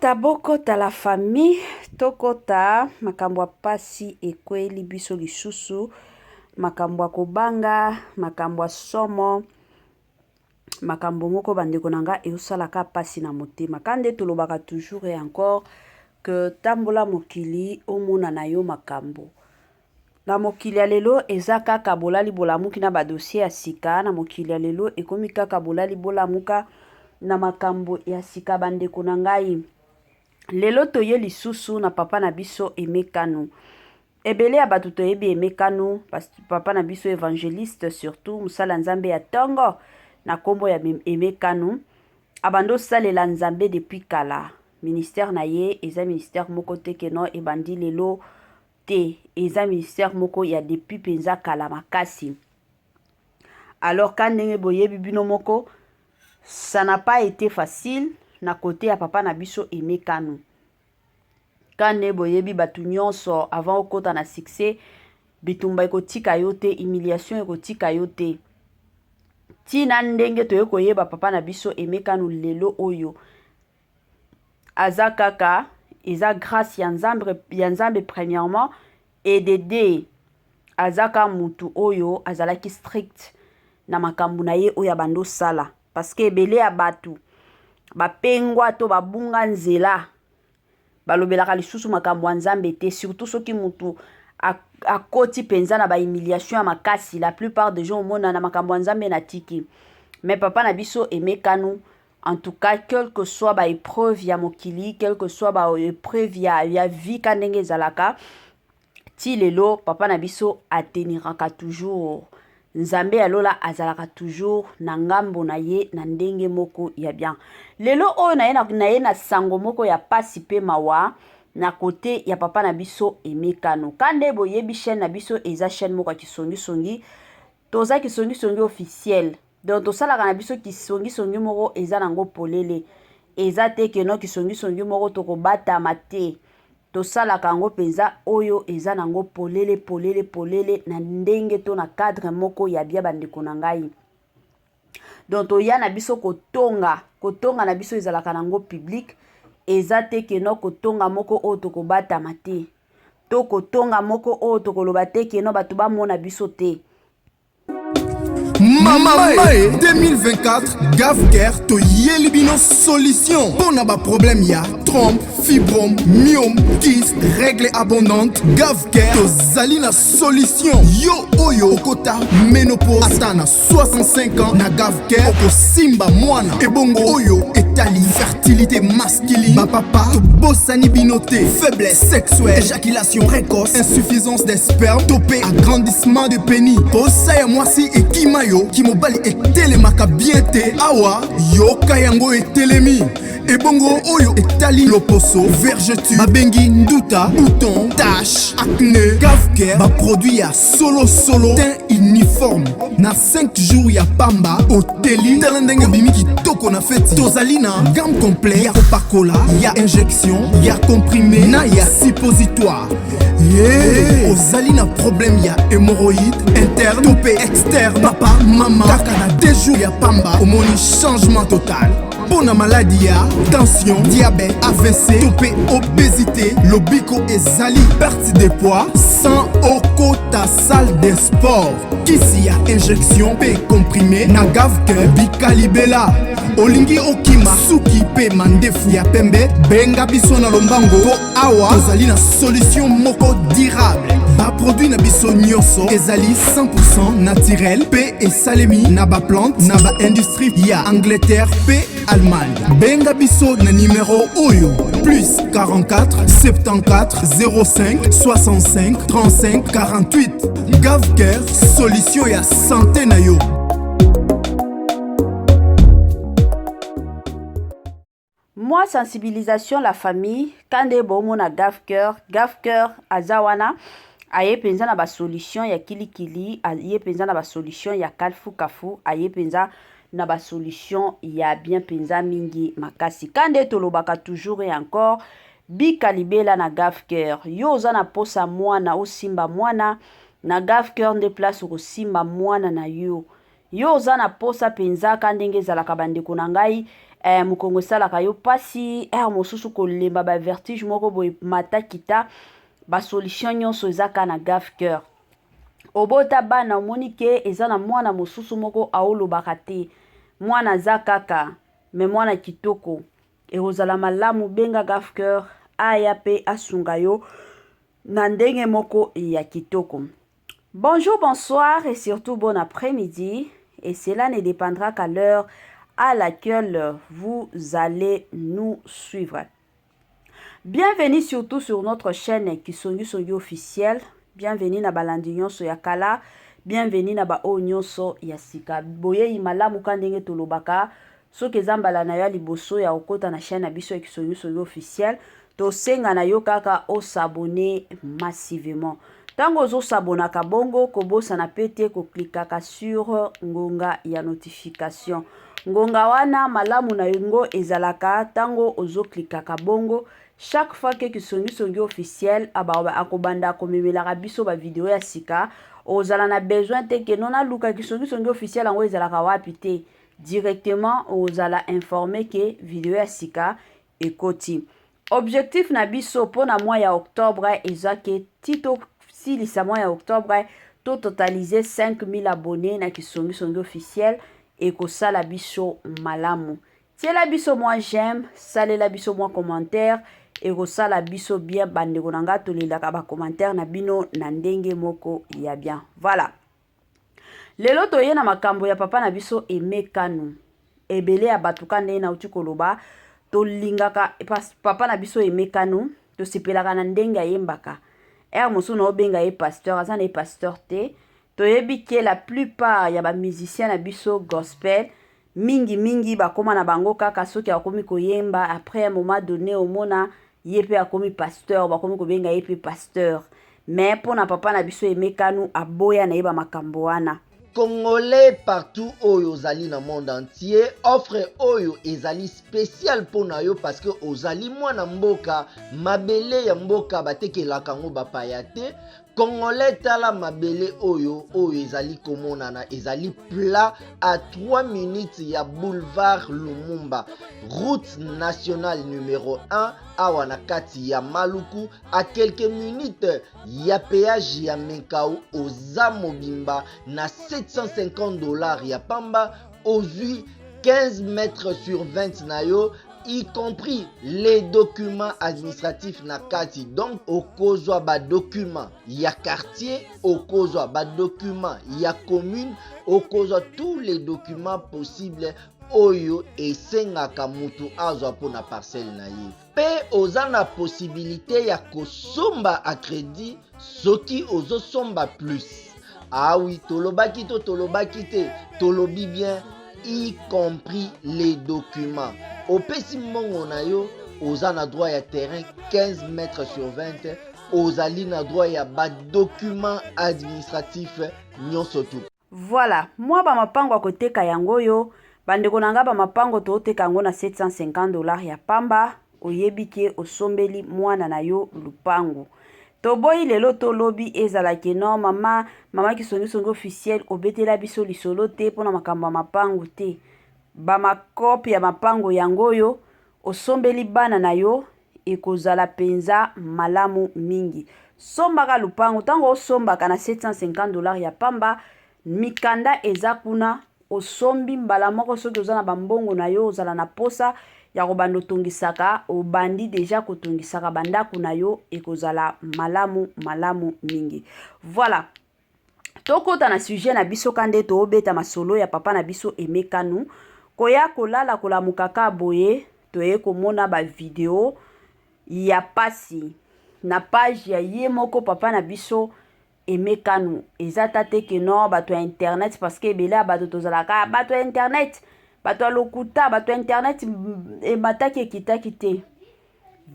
Bokota la famille, tokota makambwa pasi ekweli biso lisusu, makambwa kobanga, makambwa somo, makambo moko bandeko nanga eusalaka pasi na motema. Kande tolobaka toujours et encore que tambola mokili omona na yo makambo. Na mokili ya lelo eza kaka bolali bolamuki na ba dossier ya sika, na mokili ya lelo ekomi kaka bolali bolamuka na makambo ya sika bandeko na ngai. Lelo toye lisusu na papa na biso emekanu. Ebele ya batu toyebi emekanu, papa na biso évangéliste surtout, musala nzambe ya tongo na kombo ya emekanu. Abando salela nzambe depuis kala. Ministère na ye, eza ministère moko tekeno ebandi lelo te. Eza ministère moko ya depuis penza kala makasi. Alors quand ndenge boyebi bino moko, ça n'a pas été facile na côté ya papa na biso emekanu. Quand ne boyebi batu nyonso avant okota na succès, bitumba ekotika yote, humiliation ekotika yote. Tina ndenge toye koyeba papa na biso emekanu lelo oyo. Aza kaka, eza grâce ya nzambe premièrement, et de azaka mutu oyo azalaki strict na makambu na ye oya bando sala. Parce que ebele ya batu bapengwa to babunga nzela balobelaka lisusu makambo ya nzambe te, surtout soki mutu akoti penza na ba humiliation ya makasi. La plupart des gens omona na makambo ya nzambe na tiki. Mais papa na biso emekanu, en tout cas, quel que soit ba épreuve ya mokili, quel que soit ba épreuve ya vie kanenge ezalaka, ti lelo papa na biso ateniraka toujours. Nzambe alola azalaka toujours na ngambo na ye na ndenge moko ya bien. Lelo oyo na ye na sango moko ya pasi pe mawa na côté ya papa na biso emekano. Kande boyebi chaîne na biso eza chaîne moko kisongi songi. Toza kisongi songi officiel. Donc tosalaka na biso kisongi songi moko eza nango polele. Eza te keno kisongi songi moko tokobata mate. Tosalaka yango penza oyo eza nango polele na ndenge to na cadre moko ya bia bandeko na ngai. Donc toya na biso kotonga na biso ezalaka nango public. Eza te keno kotonga moko oyo tokobata mate. To kotonga moko oyo tokoloba te keno batu bamona biso te. Mama 2024 Gavker to yelibino solution. Pour na ba problème ya trompe, fibrome, myome, kyste, règle abondante. Gavker to zali na solution. Yo oyo okota ménopause atana 65 ans na Gavker oko simba mwana. Ebongo oyo etali fertilité masculine. Ba papa to bosani binoté, faiblesse sexuelle, éjaculation précoce, insuffisance des spermes, topé agrandissement de pénis. Posa ya mwasi ekimayo ki mobali etelemaka bien te awa yoka yango etelemi. Ebongo oyo etali loposo, vergeture, babengi nduta, bouton, tache, acné. Gavker ba produit ya solo teint uniforme. Na 5 jours ya pamba oteli talendenge bimiki toko na feti. Tozali na gamme complet ya kopakola, ya injection, ya comprimé, na ya suppositoire. Ozali na problème ya hémorroïde interne, topé externe. Papa, maman, kaka na 2 jours ya pamba omoni changement total. Pour la maladie ya tension, diabète, AVC, topé obésité, lobiko ezali perte de poids sans okota salle de sport. Kisi ya injection pe comprimé na Gavker bikalibela. Olingi okima suki pe mandefu ya pembe benga biso na lombango po awa tozali na solution moko durable. Ba produit na biso nyonso ezali 100% naturel pe esalemi na ba plante na ba industrie ya Angleterre pe Allemagne. Benga biso na numéro oyo plus 44 74 05 65 35 48. Gavker solution ya santé na yo. Moi, sensibilisation la famille, quand de bomo na Gavker azawana, aye penza na ba solution ya kilikili, aye penza na ba solution ya kafu, aye penza na ba solution ya bien penza mingi makasi. Quand de tolobaka toujours et encore, bikalibela na Gavker, yo oza na posa mwana, osimba mwana, na Gavker nde place ko simba mwana na yo. yo oza na posa penza ka ndenge ezalaka bandeko na ngai mokongo esalaka yo pasi mosusu kolemba bavertige moko boye mata kita basolution nyonso eza ka na Gave Cœur. Obota bana omoni ke eza na mwana mosusu moko aolobaka te, mwana aza kaka me mwana kitoko ekozala malamu benga Gave Cœur aya pe asunga yo na ndenge moko ya kitoko. Bonjour, bonsoir et surtout bon après-midi, et cela ne dépendra qu'à l'heure à laquelle vous allez nous suivre. Bienvenue surtout sur notre chaîne Kisongi Songi officielle. Bienvenue na balandi nyonso ya kala, bienvenue na ba o nyonso ya sika. Boye imalamu kandenge tolobaka, soki ezambala na yo liboso ya okota na chaîne na biso ya Kisongi Songi officielle, to senga na yo kaka o s'abonner massivement. Tango ozo s'abonaka bongo kobosa na pete ko klikaka sur ngonga ya notification. Ngonga wana malamu na yongo ezalaka tango ozo klikaka bongo. Chaque fois que Kisongi Songi officiel akobanda komemelaka biso ba video ya sika, ozala na besoin te ke nona luka Kisongi Songi officiel ango ezalaka wapi te. Directement ozala informé que video ya sika ekoti. Objectif na biso pona mois ya octobre ezake tito silisa mois ya octobre to totaliser 5000 abonnés na Kisongi Songi officiel et kosala biso malamu. Tiela biso moi j'aime, salela biso moi commentaire et kosala biso bien bandeko nanga tolelaka ba commentaire na bino na ndenge moko ya bien. Voilà. Lelo toye na makambo ya papa na biso Aimé Kanu. Ebele ya batuka nde na uti koloba tolingaka papa na biso Aimé Kanu, to sepelaka na ndenge ayembaka. Mosu na obenga ye pasteur, azana ye pasteur te. Toyebi ke la plupart ya ba musiciens na biso gospel mingi bakoma na bango kaka soki akomi koyemba, après un moment donné omona yepe akomi pasteur, bakomi kobenga yepe pasteur. Mais pona papa na biso Aimé Kanu aboya na yeba makambo wana. Congolais partout oyo ozali na monde entier, offre oyo ezali spécial pona yo parce que ozali mwana mboka, mabele ya mboka batekelaka ngo bapaya te. Congolais tala mabele oyo ezali komonana, ezali plat à 3 minutes ya boulevard Lumumba, route nationale numéro 1 awa na kati ya Maluku, à quelques minutes ya péage ya Menkau oza mobimba na $750 ya pamba, ozui 15 mètres sur 20 na yo, y compris les documents administratifs na kati. Donc okozwa ba documents ya quartier, okozwa ba documents ya commune, okozwa tous les documents possibles oyo esengaka mutu azwa pona parcelle na ye. Pe oza na possibilité ya kosomba a crédit soki ozo somba plus. Ah oui, tolobaki te, tolobi bien, y compris les documents. Opesi mbongo na yo, oza na droit ya terrain 15 mètres sur 20, ozali na droit ya ba document administratif nyonso tu. Voilà, moi ba mapango akoteka yango yo, bandeko nanga ba mapango toteka yango na $750 ya pamba, oyebi ke osombeli mwana na yo lupango. Toboyi lelo tolobi ezalaki no mama Kisongi Songi officiel obetela biso lisolo te pona makambo mapango te. Ba makopi ya mapango yango yo osombeli bana na yo ekozala penza malamu mingi. Sombaka lupango tango osombaka na $750 ya pamba, mikanda eza kuna osombi mbala moko soki oza na bambongo na yo ozala na posa ya kobanda otongisaka, obandi deja kotongisaka bandaku na yo ekozala malamu mingi. Voilà. Tokota na sujet na biso kande to obeta masolo ya papa na biso Aimé Kanu. Koya kolala kolamukaka boye, toye komona ba video ya pasi na page ya ye moko papa na biso Aimé Kanu. Ezata te ke no bato ya internet parce que ebele bato tozalaka bato ya internet, bato ya lokuta, bato ya internet emataki ekitaki te.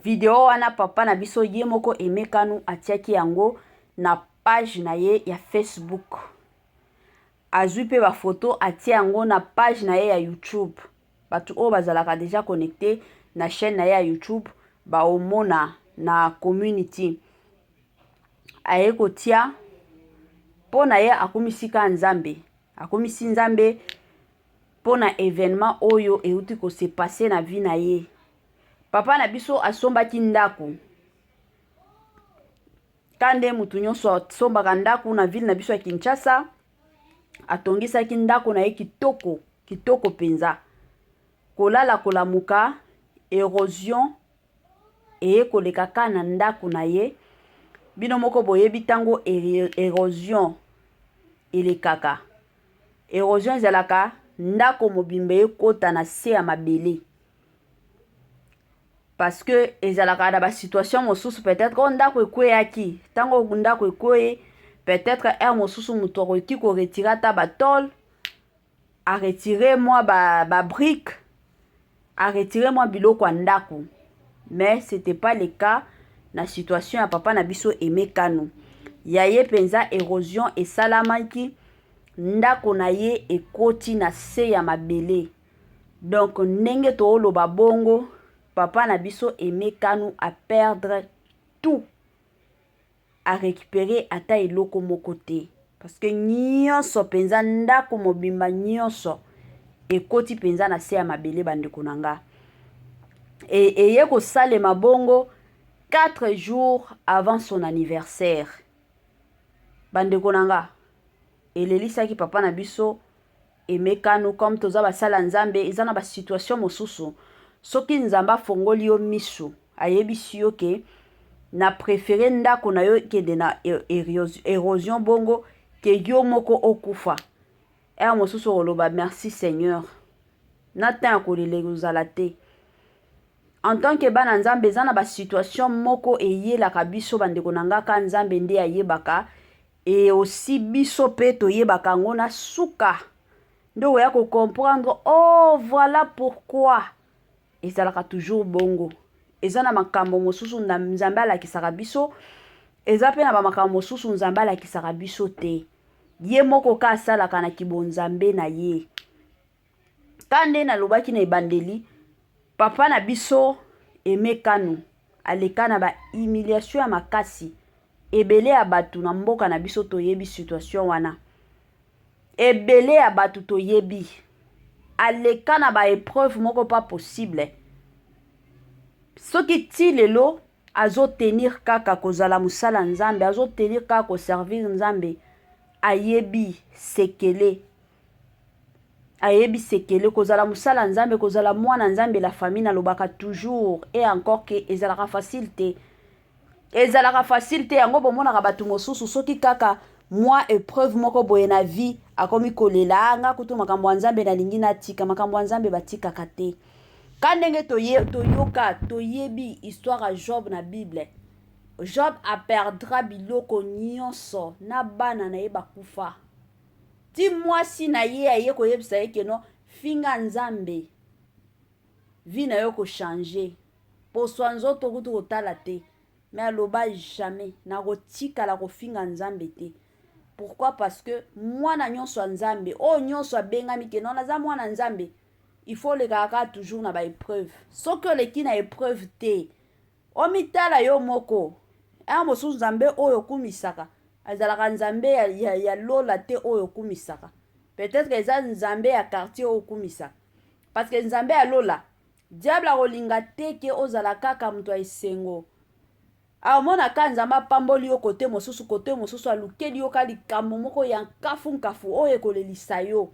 Video wana papa na biso ye moko Aimé Kanu atiaki yango na page na ye ya Facebook. Azui pe ba photo atia yango na page na ye ya YouTube. Batu o bazalaka déjà connecté na chaîne na ye ya YouTube ba omona na community. Aye kotia po na ye akumisika nzambe. akomisi nzambe pona événement oyo euti ko se passer na vie na ye. Papa na biso asombaki ndako. Kande mutu nyonso asombaka ndako na ville na biso ya Kinshasa, atongisaki ndako na ye kitoko, kitoko penza. Kolala kolamuka, érosion koleka ka na ndako na ye. Bino moko boyebi tango érosion elekaka. Érosion ezalaka ndako mobimba ekota na se ya mabele. Parce que ezalaka na ba situation mosusu peut-être on ndako ekweyaki. Tango ndako ekweye, peut-être mosusu mutu akoki ko retirer ta batol, a retirer moi ba brique, a retirer moi biloko ndako. Mais c'était pas le cas na situation ya papa na biso Aimé Kano. Yaye penza érosion et salamaki ndako na ye ekoti na se ya mabele. Donc ndenge to loba bongo, papa na biso Aimé Kano a perdre tout, a récupérer ata eloko moko te. Parce que nyonso penza ndako mobimba nyonso ekoti penza na se ya mabele bandeko nanga. Et eye ko salema bongo 4 jours avant son anniversaire. Bandeko nanga, elelisaki papa na biso Aimé Kano comme toza basala nzambe, eza na ba situation mosusu. Soki nzamba fongoli yo misu, ayebisi yo ke na préféré ndako na yo kende na érosion bongo ke yo moko okufa. Mosusu oloba merci Seigneur. Natan akolele kozala te. En tant que bana nzambe eza na ba situation moko eyelaka biso bandeko nanga ka nzambe nde ayebaka, et aussi biso pe toyebaka ngo na suka. Ndo oya ko comprendre, oh voilà pourquoi ezalaka toujours bongo. Eza na makambo mosusu nzambe alakisaka biso, eza pe na ba makambo mosusu nzambe alakisaka biso te. Ye moko ka asalaka na kibonzambe na ye. Kande na lobaki na ebandeli, papa na biso Aimé Kano aleka na ba humiliation ya makasi. Ebele ya batu na mboka na biso toyebi situation wana. Ebele ya batu toyebi. Aleka na ba épreuve moko pas possible. Soki ti lelo azo tenir kaka kozala musala nzambe, azo tenir kaka ko servir nzambe, ayebi sekele. Ayebi sekele kozala musala nzambe, kozala mwana nzambe, la famille na lobaka toujours et encore que ezalaka facilité. Ezalaka facilité yango bomonaka batu mosusu soki kaka moi épreuve moko boye na vie akomi kolela nga kutu makambo nzambe na lingi na tika makambo nzambe batika kate. Kandenge toyebi histoire à Job na Bible. Job a perdra biloko nyonso na bana na ye bakufa. Ti mwasi na ye aye koyebisa ye keno finga nzambe. Vi na yo ko changer. Poswa nzoto kutu kotala te. Mais aloba jamais na kotika la kofinga nzambe te. Pourquoi? Parce que mwana nyonso nzambe, o nyonso bengami ke non naza mwana nzambe, il faut le kaka toujours na ba épreuve. Soko leki na épreuve te, o mitala yo moko. Mosusu nzambe oyo kumisaka, azalaka nzambe ya lola te oyo kumisaka. Peut-être que eza nzambe ya quartier oyo kumisaka. Parce que nzambe ya lola, diable akolinga te ke ozala kaka mtu ya esengo. Mona ka nzamba pamboli yo kote mosusu alukeli yo ka likambo moko ya nkafu oyo ekolelisa yo.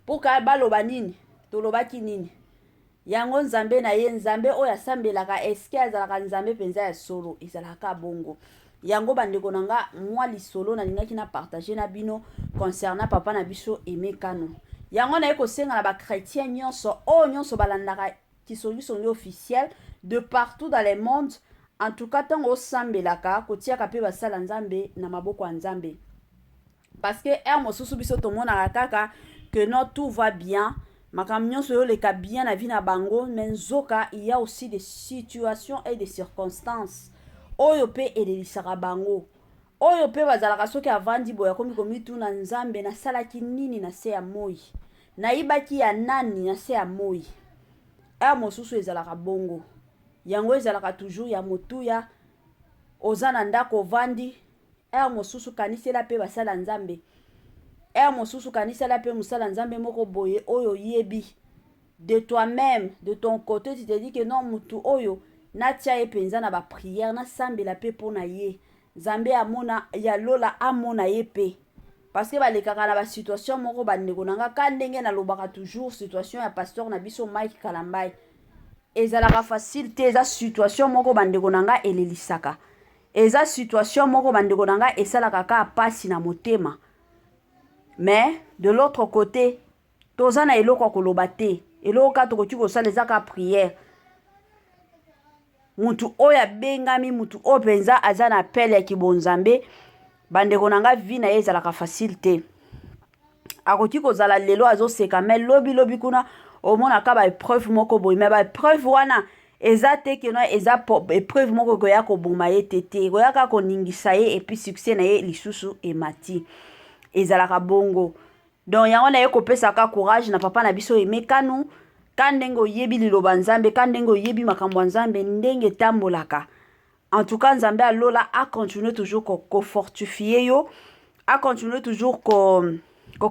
Poka baloba nini? Tolobaki nini? Yango nzambe na ye nzambe oyo asambelaka eske azalaka nzambe penza ya solo, ezalaka bongo. Yango bandeko nanga mwa lisolo na lingaki na partager na bino concernant papa na biso Aimé Kano. Yango na eko senga na ba chrétien nyonso nyonso balandaka kisolution officiel de partout dans le monde. En tout cas, tant au sambelaka, kotiaka pe basala nzambe na maboko ya nzambe. Parce que mosusu biso to mona kaka que non tout va bien, makam nyonso yo leka bien na vie na bango, mais nzoka il y a aussi des situations et des circonstances. Oyo pe elelisaka bango. Oyo pe bazalaka soki avandi boya komi komitu na nzambe na salaki nini na se ya moi. Na ibaki ya nani na se ya moi. Mosusu ezalaka bongo. Yango ezalaka toujours ya motuya ozana ndako vandi mosusu kanisela pe basala nzambe mosusu kanisala pe musala nzambe moko boye oyo yebi de toi-même, de ton côté, tu te dis que non, mutu oyo natia ye penza na ba prière na sambela pe pona ye nzambe amona ya lola amona ye pe parce que balekaka na ba situation moko bandeko nanga ka ndenge na lobaka toujours situation ya pasteur na biso Mike Kalambai ezalaka facile te eza situation moko bandeko nanga elelisaka eza situation moko bandeko nanga esalaka ka pasi na motema mais de l'autre côté toza na eloko koloba te eloko ka tokoki kosala eza ka prière mutu oyo abengami mutu oyo penza aza na appel ya kibonzambe bandeko nanga vi na ye ezalaka facile te akoki kozala lelo azoseka mais lobi kuna omonaka ba épreuve moko boye mais ba épreuve wana eza te keno eza épreuve moko koya koboma ye tete koyaka koningisa ye et puis succès na ye lisusu emati ezalaka bongo donc yango na ye kopesaka courage na papa na biso emekanu ka ndenge oyebi liloba nzambe ka ndenge oyebi makambo ya nzambe ndenge etambolaka en tout cas nzambe alola a continuer toujours ko fortifier yo a continuer toujours ko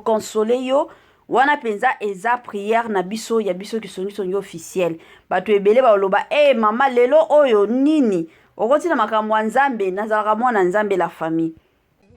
consoler yo wana penza eza prière na biso ya biso kisongi officiel bato ebele baloba mama lelo oyo nini okoti na makambo ya nzambe nazalaka mwana nzambe la famille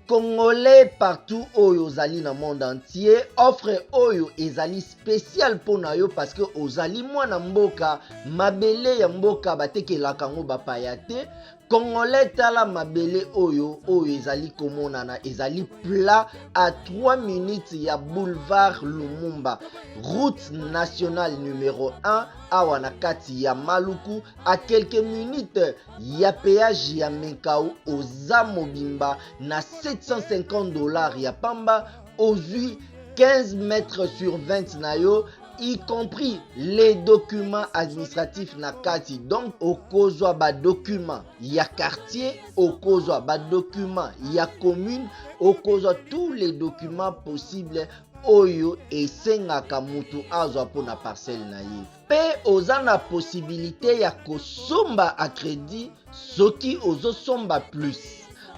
Congolais partout oyo ozali na monde entier offre oyo ezali spécial pona yo parce que ozali mwana mboka mabele ya mboka batekelaka ngo bapaya te Congolais tala mabele oyo ezali komonana ezali plat à 3 minutes ya boulevard Lumumba route nationale numéro 1 awa na kati ya Maluku à quelques minutes ya péage ya Menkau oza mobimba na $750 ya pamba ozui 15 mètres sur 20 na yo y compris les documents administratifs na kati donc okozwa ba documents ya quartier okozwa ba documents ya commune okozwa tous les documents possibles oyo esengaka mutu azwa pona parcelle na ye pe oza na possibilité ya kosomba a crédit soki ozosomba plus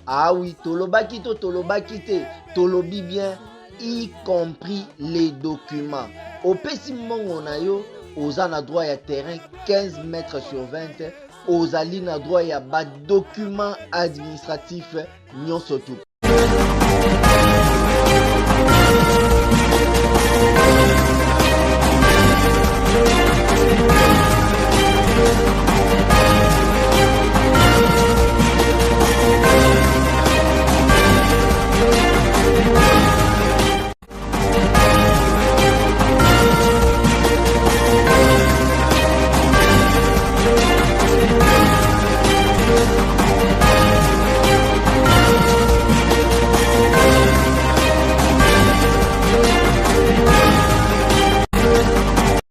ah oui tolobaki te tolobi bien y compris les documents opesi mbongo na yo oza na droit ya terrain 15 mètres sur 20 ozali na droit ya ba document administratif nyonso tu